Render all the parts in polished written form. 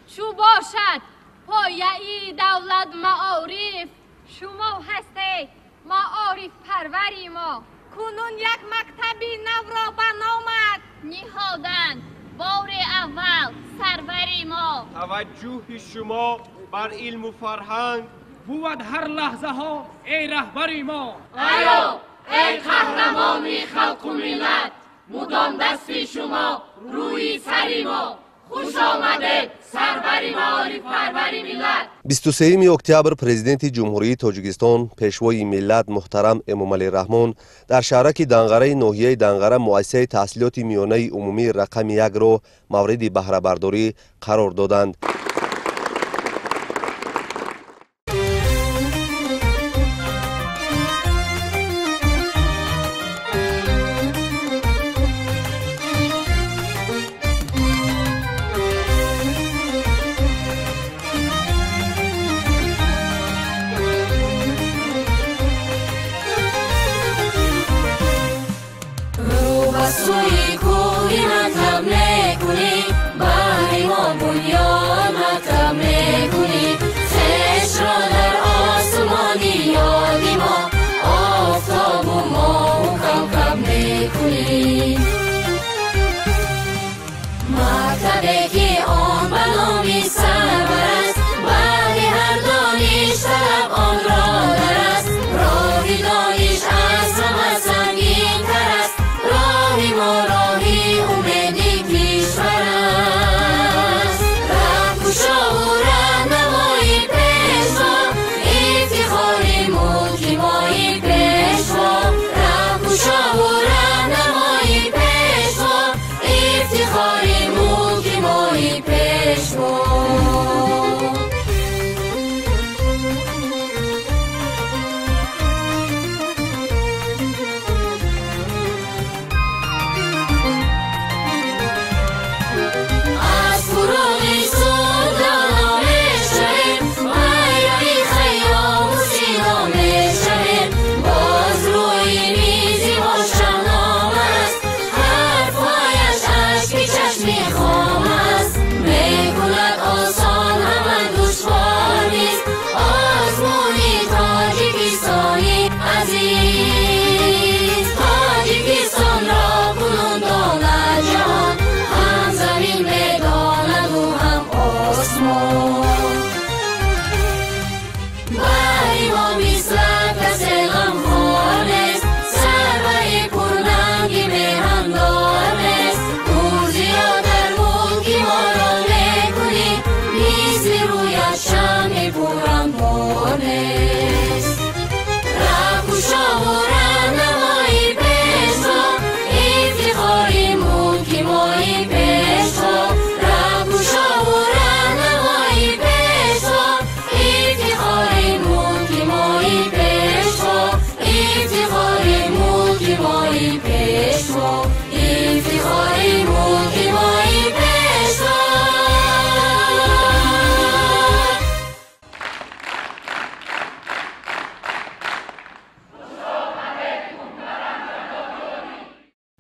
چو باشد پایه‌ای دولت معارف، شما هستید معارف پروری ما. کنون یک مکتبی نو را بنامد نهادند بار اول سروری ما. توجه شما بر علم و فرهنگ بود هر لحظه ها ای رهبری ما. آیا ای قهرمانی خلق و ملت، مدام دستی شما روی سری ما. خوش آمده سروری معارف پروری ملت. 23 اکتبر پرزیدنت جمهوری تاجیکستان پیشوای ملت محترم امامعلی رحمان در شهرک دنغره ناحیه دنغره مؤسسه تحصیلات میانه عمومی رقم 1 را مورد بهره برداری قرار دادند.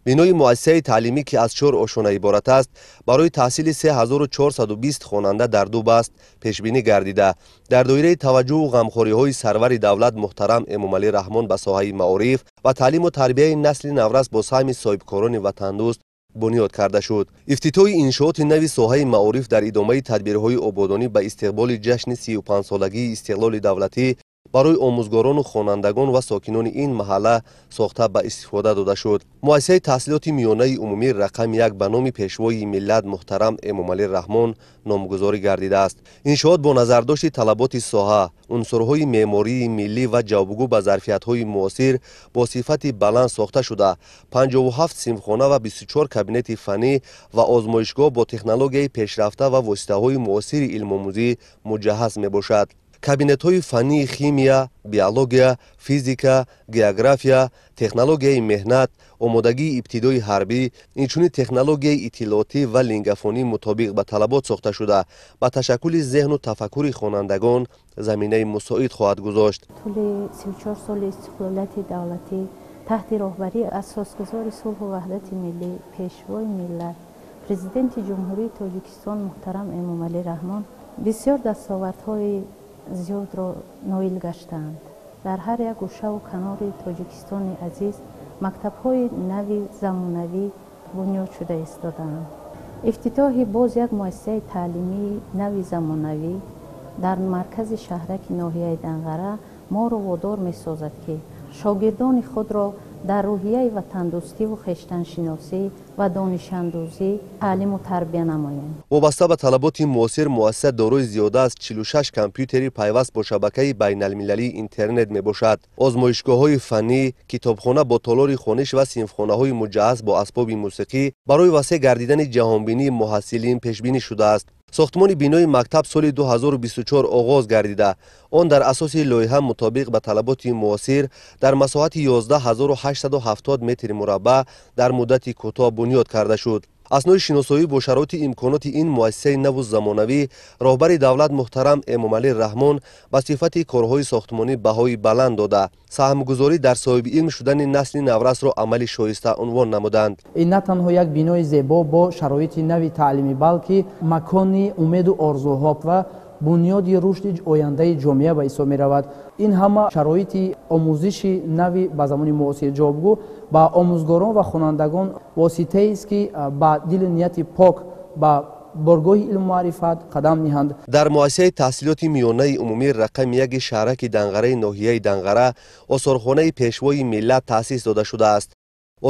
بینای مؤسسه تعلیمی که از 4 آشانه عبارت است برای تحصیل 3420 خواننده در 2 بست پیش بینی گردیده. در دایره توجه و غمخوری های سرور دولت محترم امامعلی رحمان به ساحه معارف و تعلیم و تربیت نسل نورس با سهم صاحبکاران وطن دوست بنیاد کرده شد. افتتاح انشاءات نوی ساحه معارف در ادامه تدبیرهای آبادانی به استقبال جشن 35 سالگی استقلال دولتی برای آموزگاران و خوانندگان و ساکنان این محله ساخته به استفاده داده شد. مؤسسه تحصیلات میانه عمومی رقم 1 به نام پیشوای ملت محترم امامعلی رحمان نامگذاری گردیده است. انشاءات با نظرداشت طلبات ساحه، عنصرهای معماری ملی و جوابگو به ظرفیت‌های معاصر با صفت بلند ساخته شده. 57 صنفخانه و 24 کابینت فنی و آزمایشگاه با تکنولوژی پیشرفته و واسطه‌های معاصر علم آموزی مجهز میباشد. کابینت های فنی خیمیا، بیولوژیا، فیزیکا، گئوگرافیا، تکنولوژی مهنت، آمادگی ابتدایی حربی، اینچنین تکنولوژی اطلاعاتی و لینگافونی مطابق به طلبات ساخته شده با تشکل ذهن و تفکر خوانندگان زمینه مساعد خواهد گذاشت. طول 34 سال استقلالت دولتی تحت راهبری اساسگزار صلح و وحدت ملی پیشوای ملت президенти ҷумҳурии тоҷикистон муҳтарам эмомалӣ раҳмон бисёр дастовардҳои зиёдро ноил гаштаанд. дар ҳар як гӯшаву канори тоҷикистони азиз мактабҳои нави замонавӣ бунёд шуда истодаанд. ифтитоҳи боз як муассисаи таълимии нави замонавӣ дар маркази шаҳраки ноҳияи Данғара моро водор месозад ки шогирдони худро дар рӯҳияи ватандӯстиву хештаншиносӣ ва донишандӯзӣ таълиму тарбия намоем. вобаста ба талаботи муосир муассиса дорои зиёда аз 46 компютери пайваст бо шабакаи байналмилалии интернет мебошад. озмоишгоҳҳои фаннӣ, китобхона бо толори хониш ва синфхонаҳои муҷаҳҳаз бо асбоби мусиқӣ барои васеъ гардидани ҷаҳонбинии муҳассилин пешбинӣ шудааст. сохтмони бинои мактаб соли 2024 оғоз гардида, он дар асоси лоиҳа мутобиқ ба талаботи муосир дар масоҳати 11870 метри мураббаъ дар муддати кӯтоҳ бунёд карда шуд. аснои шиносоӣ бо шароити имконоти ин муассисаи наву замонавӣ роҳбари давлат муҳтарам эмомалӣ раҳмон ба сифати корҳои сохтмонӣ баҳои баланд дода, саҳмгузорӣ дар соҳибилм шудани насли наврасро амали шоиста унвон намуданд. ин на танҳо як бинои зебо бо шароити нави таълимӣ, балки макони умеду орзуҳо ва бунёди рушди ояндаи ҷомеа ба ҳисоб меравад. ин ҳама шароити омӯзиши нави ба замони муосир ҷавобгӯ ба омӯзгорон ва хонандагон воситаест ки ба дили нияти пок ба боргоҳи илму маърифат қадам диҳанд. дар муассисаи таҳсилоти миёнаи умумӣ рақами 1 шаҳраки Данғараи ноҳияи Данғара осорхонаи пешвои миллат таъсис дода шудааст.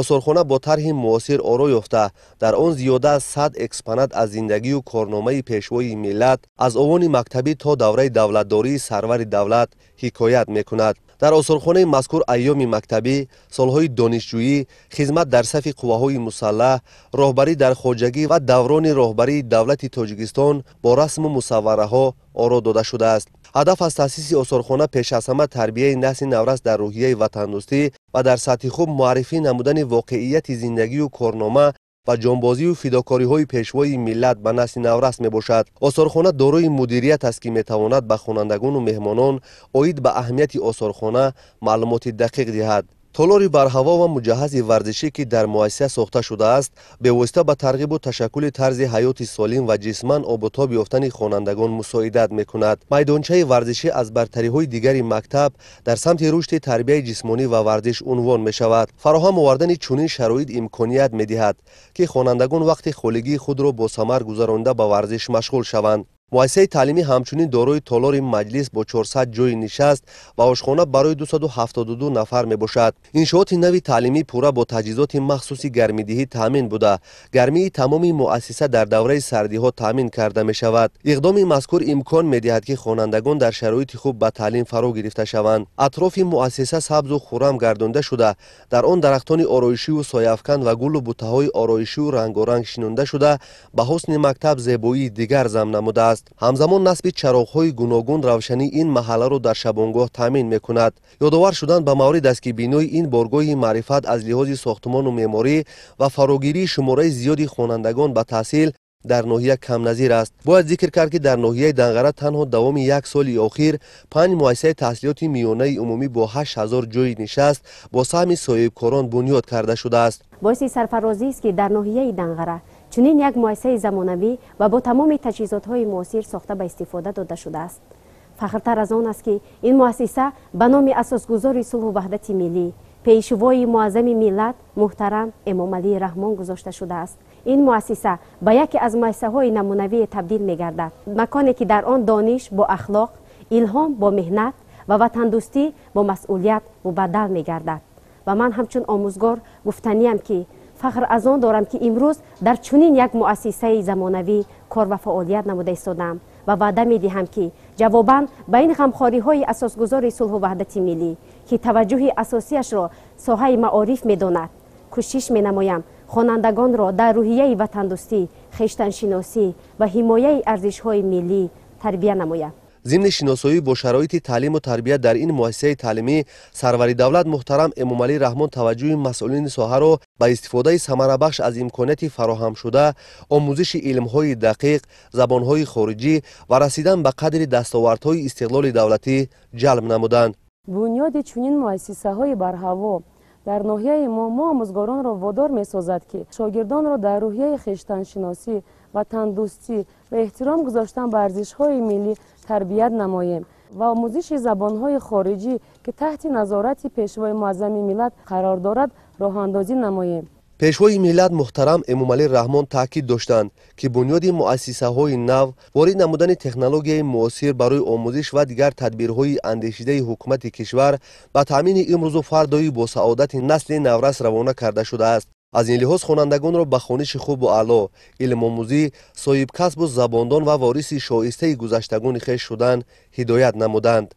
осорхона бо тарҳи муосир оро ёфта, дар он зиёда аз 100 экспонат аз зиндагию корномаи пешвои миллат аз овони мактабӣ то давраи давлатдории сарвари давлат ҳикоят мекунад. дар осорхонаи мазкур айёми мактабӣ, солҳои донишҷӯӣ, хизмат дар сафи қувваҳои мусаллаҳ, роҳбарӣ дар хоҷагӣ ва даврони роҳбарии давлати Тоҷикистон бо расму мусаввараҳо оро дода шудааст. ҳадаф аз таъсиси осорхона пеш аз ҳама тарбияи насли наврас дар рӯҳияи ватандӯстӣ ва дар сатҳи хуб муаррифӣ намудани воқеияти зиндагию корнома ва ҷонбозию фидокориҳои пешвои миллат ба насли наврас мебошад. осорхона дорои мудирият аст ки метавонад ба хонандагону меҳмонон оид ба аҳамияти осорхона маълумоти дақиқ диҳад. толори барҳаво ва муҷаҳҳази варзишӣ ки дар муассиса сохта шудааст, бевосита ба тарғибу ташаккули тарзи ҳаёти солим ва ҷисман обутоб ёфтани хонандагон мусоидат мекунад. майдончаи варзишӣ аз бартариҳои дигари мактаб дар самти рушди тарбияи ҷисмонӣ ва варзиш унвон мешавад. фароҳам овардани чунин шароит имконият медиҳад ки хонандагон вақти холигии худро бо самар гузаронида ба варзиш машғул шаванд. муассисаи таълимӣ ҳамчунин дорои толори маҷлис бо 400 ҷойи нишаст ва ошхона барои 272 нафар мебошад. иншооти нави таълимӣ пурра бо таҷҳизоти махсуси гармидиҳӣ таъмин буда, гармии тамоми муассиса дар давраи сардиҳо таъмин карда мешавад. иқдоми мазкур имкон медиҳад ки хонандагон дар шароити хуб ба таълим фаро гирифта шаванд. атрофи муассиса сабзу хуррам гардонда шуда, дар он дарахтони ороишиву сояафкан ва гулу бутаҳои ороишиву рангоранг шинонда шуда ба ҳусни мактаб зебоии дигар зам намудааст. ҳамзамон насби чароғҳои гуногун равшанӣ ин маҳалларо дар шабонгоҳ таъмин мекунад. ёдовар шудан ба маврид аст ки бинои ин боргоҳи маърифат аз лиҳози сохтмону меъморӣ ва фарогирии шумораи зиёди хонандагон ба таҳсил дар ноҳия камназир аст. бояд зикр кард ки дар ноҳияи Данғара танҳо давоми як соли охир 5 муассисаи таҳсилоти миёнаи умумӣ бо 8000 ҷойи нишаст бо саҳми соҳибкорон бунёд карда шудааст. боиси сарфарозист ки дар ноҳияи Данғара чунин як муассисаи замонавӣ ва бо тамоми таҷҳизотҳои муосир сохта ба истифода дода шудааст. фахртар аз он аст ки ин муассиса ба номи асосгузори сулҳу ваҳдати миллӣ, пешвои муаззами миллат муҳтарам эмомалӣ раҳмон гузошта шудааст. ин муассиса ба яке аз муассисаҳои намунавие табдил мегардад, маконе ки дар он дониш бо ахлоқ, илҳом бо меҳнат ва ватандӯстӣ бо масъулият мубаддал мегардад. ва ман ҳамчун омӯзгор гуфтаниям ки фахр аз он дорам ки имрӯз дар чунин як муассисаи замонавӣ кор ва фаъолият намуда истодам ва ваъда медиҳам ки ҷавобан ба ин ғамхориҳои асосгузори сулҳу ваҳдати миллӣ ки таваҷҷӯҳи асосиашро соҳаи маориф медонад, кӯшиш менамоям хонандагонро дар рӯҳияи ватандӯстӣ, хештаншиносӣ ва ҳимояи арзишҳои миллӣ тарбия намоям. ضمن شناسایی با شرایط تعلیم و تربیت در این مؤسسه تعلیمی، سروری دولت محترم امامعلی رحمان توجه مسئولین ساحه را به استفاده ثمره بخش از امکانات فراهم شده، آموزش علم‌های دقیق، زبان‌های خارجی و رسیدن به قدر دستاوردهای استقلال دولتی جلب نمودند. بنیاد چنین مؤسسه‌های برهوا در ناحیه ما آموزگاران را وادار می‌سازد که شاگردان را در روحیه خویشتن‌شناسی و تندرستی و احترام گذاشتن به ارزش‌های ملی تربیت نماییم و آموزش زبان‌های خارجی که تحت نظارت پیشوای معظم ملت قرار دارد راه اندازی نماییم. پیشوای ملت محترم امامعلی رحمان تاکید داشتند که بنیاد مؤسسه‌های نو وارد نمودن تکنولوژی معاصر برای آموزش و دیگر تدبیرهای اندیشیده حکومت کشور به تامین امروز و فردای با سعادت نسل نورس روانه کرده شده است. از این لحاظ خوانندگان را به خوانش خوب و اعلی، علم آموزی، صاحب کسب و زباندان و وارث شایسته گذشتگان خویش شدن هدایت نمودند.